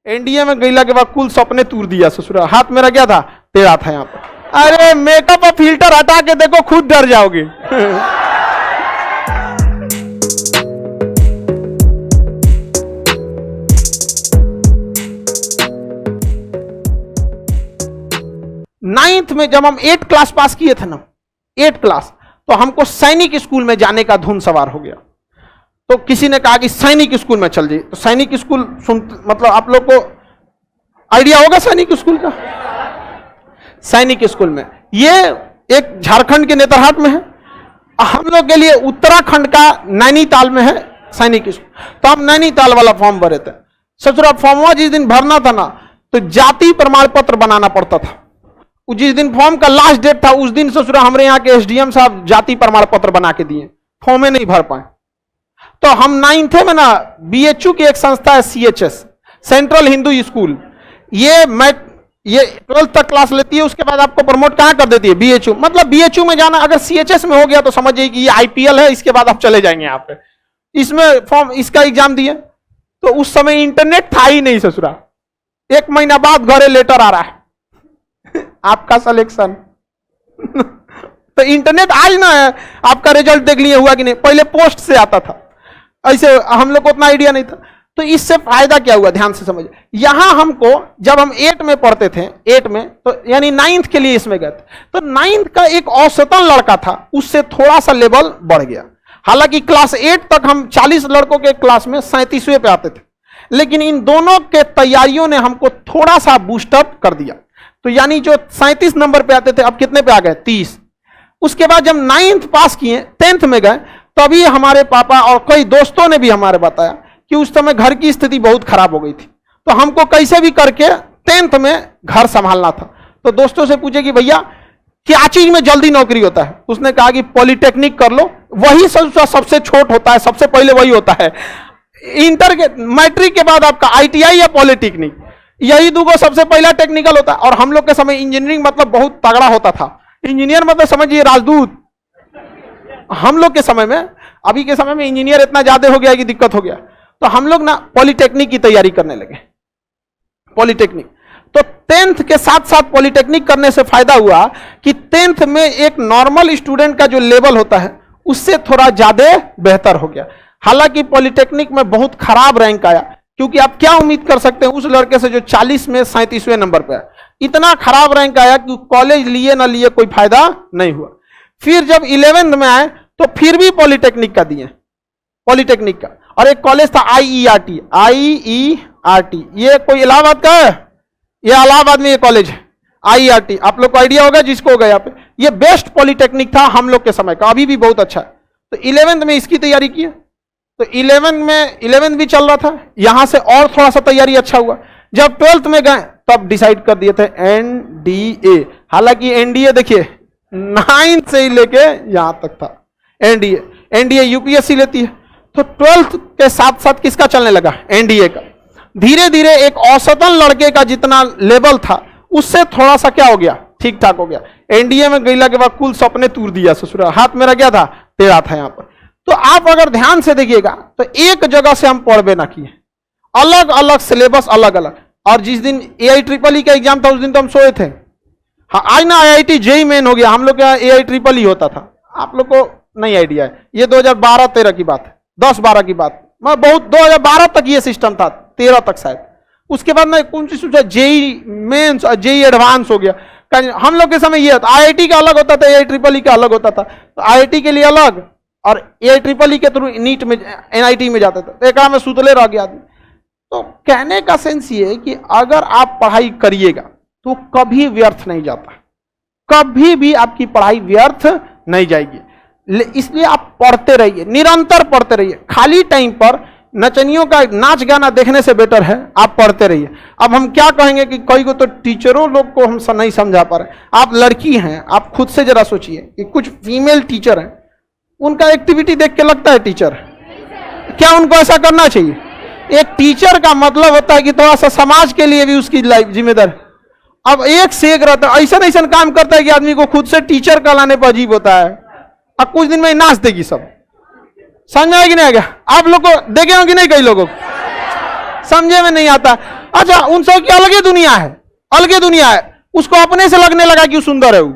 NDA में गईला के बाद कुल सपने तूर दिया ससुरा। हाथ मेरा क्या था, टेढ़ा था यहाँ पर। अरे मेकअप और फिल्टर हटा के देखो, खुद डर जाओगे। नाइन्थ में जब हम 8 क्लास पास किए थे ना, 8 क्लास, तो हमको सैनिक स्कूल में जाने का धुन सवार हो गया। तो किसी ने कहा कि सैनिक स्कूल में चल जाइए। तो सैनिक स्कूल मतलब आप लोग को आइडिया होगा सैनिक स्कूल का। सैनिक स्कूल में ये एक झारखंड के नेतरहाट में है, हम लोग के लिए उत्तराखंड का नैनीताल में है सैनिक स्कूल। तो हम नैनीताल वाला फॉर्म भरे थे। ससुरा फॉर्म जिस दिन भरना था ना, तो जाति प्रमाण पत्र बनाना पड़ता था। जिस दिन फॉर्म का लास्ट डेट था, उस दिन ससुरा हमारे यहाँ के एसडीएम साहब जाति प्रमाण पत्र बना के दिए, फॉर्म नहीं भर पाए। तो हम 9th में ना, बीएचयू की एक संस्था है सीएचएस, सेंट्रल हिंदू स्कूल, ये 12th तक क्लास लेती है, उसके बाद आपको प्रमोट कहाँ कर देती है, बीएचयू। मतलब बीएचयू में जाना, अगर सीएचएस में हो गया तो समझिए कि ये आईपीएल है, इसके बाद आप चले जाएंगे यहाँ पे। इसमें फॉर्म, इसका एग्जाम दिए, तो उस समय इंटरनेट था ही नहीं ससुरा। 1 महीना बाद घरे लेटर आ रहा है, आपका सिलेक्शन। तो इंटरनेट आज ना है, आपका रिजल्ट देख लिए हुआ कि नहीं, पहले पोस्ट से आता था, ऐसे हम लोग को उतना आइडिया नहीं था। तो इससे फायदा क्या हुआ, ध्यान से समझिए। यहां हमको जब हम 8 में पढ़ते थे, 8 में तो यानी 9th के लिए इसमें गए थे, तो 9th का एक औसतन लड़का था, उससे थोड़ा सा लेवल बढ़ गया। हालांकि क्लास 8 तक हम 40 लड़कों के क्लास में 37वें पे आते थे, लेकिन इन दोनों के तैयारियों ने हमको थोड़ा सा बूस्टअप कर दिया। तो यानी जो 37 नंबर पे आते थे, अब कितने पे आ गए, 30। उसके बाद जब 9th पास किए, 10th में गए, तभी हमारे पापा और कई दोस्तों ने भी हमारे बताया कि उस समय घर की स्थिति बहुत खराब हो गई थी, तो हमको कैसे भी करके 10th में घर संभालना था। तो दोस्तों से पूछे कि भैया क्या चीज में जल्दी नौकरी होता है, उसने कहा कि पॉलिटेक्निक कर लो, वही सबसे छोट होता है, सबसे पहले वही होता है। इंटर के मैट्रिक के बाद आपका आईटीआई या पॉलिटेक्निक, यही दूगो सबसे पहला टेक्निकल होता है। और हम लोग के समय इंजीनियरिंग मतलब बहुत तगड़ा होता था, इंजीनियर मतलब समझिए राजदूत। हम लोग के समय में, अभी के समय में इंजीनियर इतना ज्यादा हो गया कि दिक्कत हो गया, तो हम लोग ना पॉलिटेक्निक की तैयारी करने लगे। पॉलिटेक्निक तो 10th के साथ साथ पॉलिटेक्निक करने से फायदा हुआ कि 10th में एक नॉर्मल स्टूडेंट का जो लेवल होता है उससे थोड़ा ज्यादा बेहतर हो गया। हालांकि पॉलिटेक्निक में बहुत खराब रैंक आया, क्योंकि आप क्या उम्मीद कर सकते हैं उस लड़के से जो 40 में 37वें नंबर पे है। इतना खराब रैंक आया कि कॉलेज लिए ना लिए कोई फायदा नहीं हुआ। फिर जब 11th में आए तो फिर भी पॉलिटेक्निक का दिए, पॉलिटेक्निक का। और एक कॉलेज था IERT, ये कोई इलाहाबाद का है, ये इलाहाबाद में ये कॉलेज है IERT, आप लोग को आइडिया होगा जिसको होगा यहाँ पे। ये बेस्ट पॉलिटेक्निक था हम लोग के समय का, अभी भी बहुत अच्छा है। तो 11th में इसकी तैयारी की, तो 11th भी चल रहा था, यहां से और थोड़ा सा तैयारी अच्छा हुआ। जब 12th में गए तब डिसाइड कर दिए थे NDA। हालांकि NDA देखिए 9th से ही लेके यहां तक था NDA UPSC लेती है। तो 12th के साथ साथ किसका चलने लगा, NDA का। धीरे धीरे एक औसतन लड़के का जितना लेवल था उससे थोड़ा सा क्या हो गया, ठीक ठाक हो गया। NDA में गईला के बाद कुल सपने तूर दिया ससुरा। हाथ मेरा क्या था, टेढ़ा था यहाँ पर। तो आप अगर ध्यान से देखिएगा तो एक जगह से हम पढ़बे ना किए, अलग अलग सिलेबस, अलग अलग। और जिस दिन AIEEE का एग्जाम था उस दिन तो हम सोए थे। हाँ, आज ना IIT JEE मेन हो गया, हम लोग का AIEEE होता था, आप लोग को नहीं आइडिया है। ये 2012-13 की बात है, 10-12 की बात, मैं बहुत 2012 तक ये सिस्टम था, 13 तक शायद। उसके बाद ना कौन सी सोचा, JEE मेंस और JEE एडवांस हो गया। हम लोग के समय ये था, IIT का अलग होता था, AIEEE का अलग होता था। तो IIT के लिए अलग और AIEEE के थ्रू नीट में, NIT में जाता था। तो एक में सुतले रह गया आदमी। तो कहने का सेंस ये है कि अगर आप पढ़ाई करिएगा तो कभी व्यर्थ नहीं जाता, कभी भी आपकी पढ़ाई व्यर्थ नहीं जाएगी। इसलिए आप पढ़ते रहिए, निरंतर पढ़ते रहिए। खाली टाइम पर नचनियों का नाच गाना देखने से बेटर है आप पढ़ते रहिए। अब हम क्या कहेंगे कि कई को तो टीचरों लोग को हम नहीं समझा पा रहे। आप लड़की हैं, आप खुद से जरा सोचिए कि कुछ फीमेल टीचर हैं, उनका एक्टिविटी देख के लगता है टीचर, क्या उनको ऐसा करना चाहिए? एक टीचर का मतलब होता है कि थोड़ा सा समाज के लिए भी उसकी लाइफ जिम्मेदार। अब एक से एक रहता है, ऐसा काम करता है कि आदमी को खुद से टीचर कहलाने पर अजीब होता है। अब कुछ दिन में नाच देगी सब, समझ में कि नहीं आ गया? आप लोग को देखे हो कि नहीं? कई लोगों समझे में नहीं आता। अच्छा उनसे की अलग ही दुनिया है, अलग ही दुनिया है, उसको अपने से लगने लगा कि सुंदर है वो।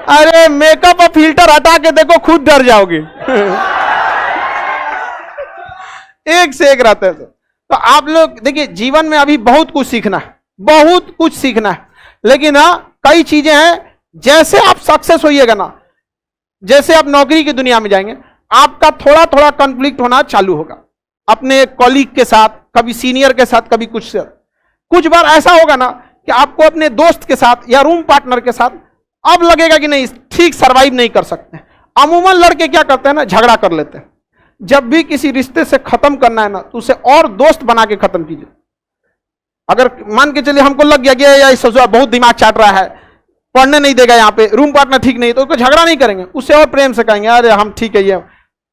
अरे मेकअप और फिल्टर हटा के देखो, खुद डर जाओगे। एक से एक रहते हैं। तो आप लोग देखिए, जीवन में अभी बहुत कुछ सीखना है, बहुत कुछ सीखना है, लेकिन कई चीजें हैं, जैसे आप सक्सेस होइएगा ना, जैसे आप नौकरी की दुनिया में जाएंगे, आपका थोड़ा थोड़ा कॉन्फ्लिक्ट होना चालू होगा अपने कॉलीग के साथ, कभी सीनियर के साथ, कभी कुछ बार ऐसा होगा ना कि आपको अपने दोस्त के साथ या रूम पार्टनर के साथ अब लगेगा कि नहीं ठीक सर्वाइव नहीं कर सकते। अमूमन लड़के क्या करते हैं ना, झगड़ा कर लेते हैं। जब भी किसी रिश्ते से खत्म करना है ना, तो उसे और दोस्त बना के खत्म कीजिए। अगर मान के चलिए हमको लग गया कि यार ससुरा बहुत दिमाग चाट रहा है, पढ़ने नहीं देगा, यहाँ पे रूम पार्टनर ठीक नहीं, तो उसको झगड़ा नहीं करेंगे, उससे और प्रेम से कहेंगे अरे हम ठीक है ये,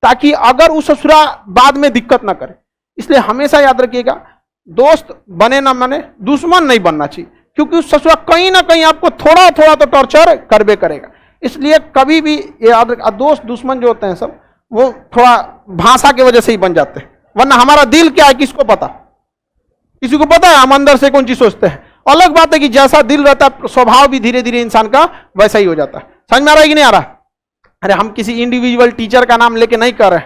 ताकि अगर उस ससुरा बाद में दिक्कत ना करे। इसलिए हमेशा याद रखिएगा, दोस्त बने ना बने, दुश्मन नहीं बनना चाहिए, क्योंकि उस ससुरा कहीं ना कहीं आपको थोड़ा थोड़ा तो टॉर्चर करबे करेगा। इसलिए कभी भी याद रख, दोस्त दुश्मन जो होते हैं सब, वो थोड़ा भाषा की वजह से ही बन जाते हैं, वरना हमारा दिल क्या है किसको पता, किसी को पता है हम अंदर से कौन चीज सोचते हैं। अलग बात है कि जैसा दिल रहता है, स्वभाव भी धीरे धीरे इंसान का वैसा ही हो जाता है। समझ में आ रहा है कि नहीं आ रहा? अरे हम किसी इंडिविजुअल टीचर का नाम लेके नहीं कर रहे,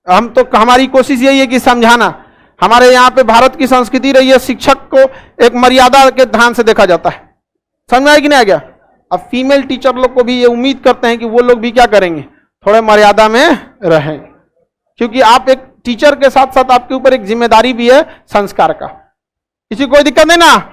हम तो हमारी कोशिश यही है कि समझाना। हमारे यहाँ पे भारत की संस्कृति रही है, शिक्षक को एक मर्यादा के ध्यान से देखा जाता है। समझ में आया कि नहीं आ गया? अब फीमेल टीचर लोग को भी ये उम्मीद करते हैं कि वो लोग भी क्या करेंगे, थोड़े मर्यादा में रहें, क्योंकि आप एक टीचर के साथ साथ आपके ऊपर एक जिम्मेदारी भी है संस्कार का। किसी कोई दिक्कत नहीं ना?